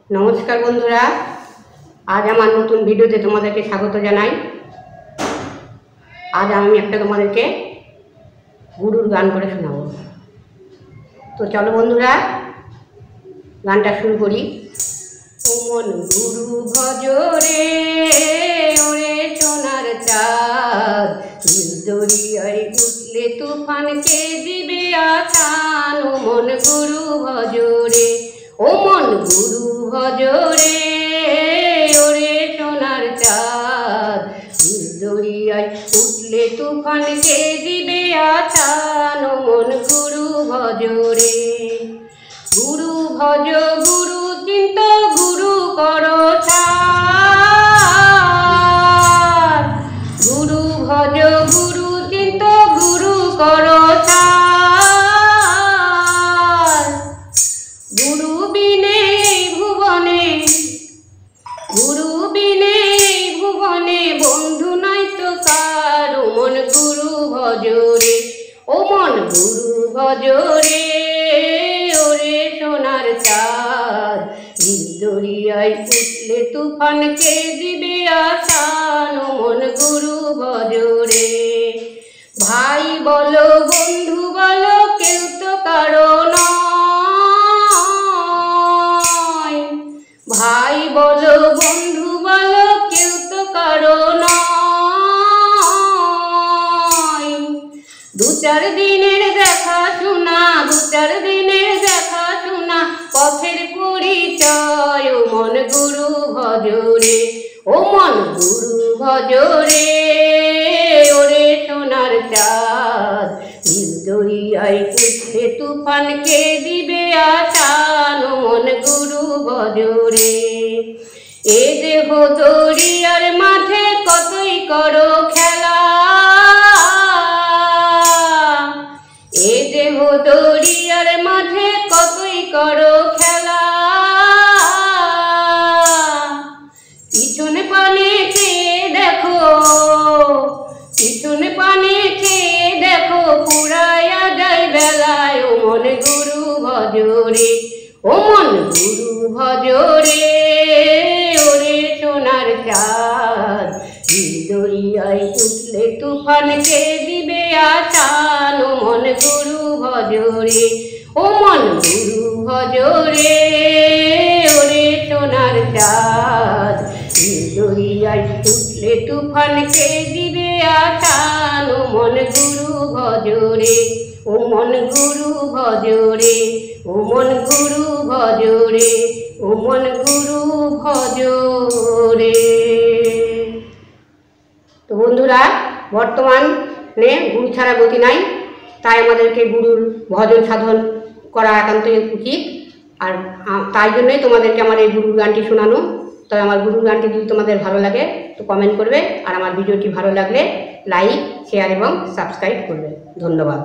नमस्कार बंधुरा आज आमार नतून भिडियोते तोमादेरके स्वागत जानाई। आज आमी एकटा तोमादेरके गुरुर गान करे शोनाबो। तो चलो बंधुरा गानटा शुरू करी। ओ मन गुरु भजरे ओरे सोनार चाँद दरियाय उठले तुफान के दिबे आछान। ओ मन गुरु भजरे ओ मन गुरु भजरे ओरे सोनार चाँद दरियाय उठले तुफान के दिबे आछान। ओ मन गुरु भजरे गुरु भज गुरु चिंत गुरु करो सार। गुरु भज गुरु चिंत गुरु करो सार। गुरु बिने भुवने भुवने बंधु नाई तो कार। ओ मन गुरु भजरे ओ मन गुरु भजरे ओरे सोनार चाँद दरियाय उठले तुफान के दिबे आछान। ओ मन गुरु भजरे भाई बोलो बंधु बोलो केउ तो कारो नय। भाई बोलो बंधु बोलो केउ तो कारो नय। दु चार दिनेर देखा शोना दु चार दिनेर देखा शोना पथेर परिचय। ओ मन गुरु भजरे ओ मन गुरु भजरे ओरे सोनार चाँद दरियाय उठले तुफान के दिबे आछान। ओ मन गुरु भजरे ए देह दरियार माठे कतई करो खेला। ए देह दरियार माठे कतई करो खेला। पिछने पाने চেয়ে देखो पिछने पाने চেয়ে देखो पुराया যায় বেলায়। ও মন গুরু ভজরে ও মন গুরু ভজরে ওরে সোনার চাঁদ দরিয়ায় উঠলে তুফান কে দিবে আছান। ও মন গুরু ভজরে ও মন গুরু ভজরে ওরে সোনার চাঁদ দরিয়ায় উঠলে তুফান কে দিবে আছান। ও মন গুরু ভজরে ও মন গুরু ভজরে ও মন গুরু ভজরে ও মন গুরু ভজরে। তো বন্ধুরা বর্তমানে গুরু ছাড়া গতি নাই, তাই আমাদেরকে গুরুর ভজন সাধন করা একান্তই উচিত। আর তাই জন্যই তোমাদেরকে আমার এই গুরুর গানটি শোনানো। তবে আমার গুরুর গানটি যদি তোমাদের ভালো লাগে তো কমেন্ট করবে, আর আমার ভিডিওটি ভালো লাগলে লাইক শেয়ার এবং সাবস্ক্রাইব করবে। ধন্যবাদ।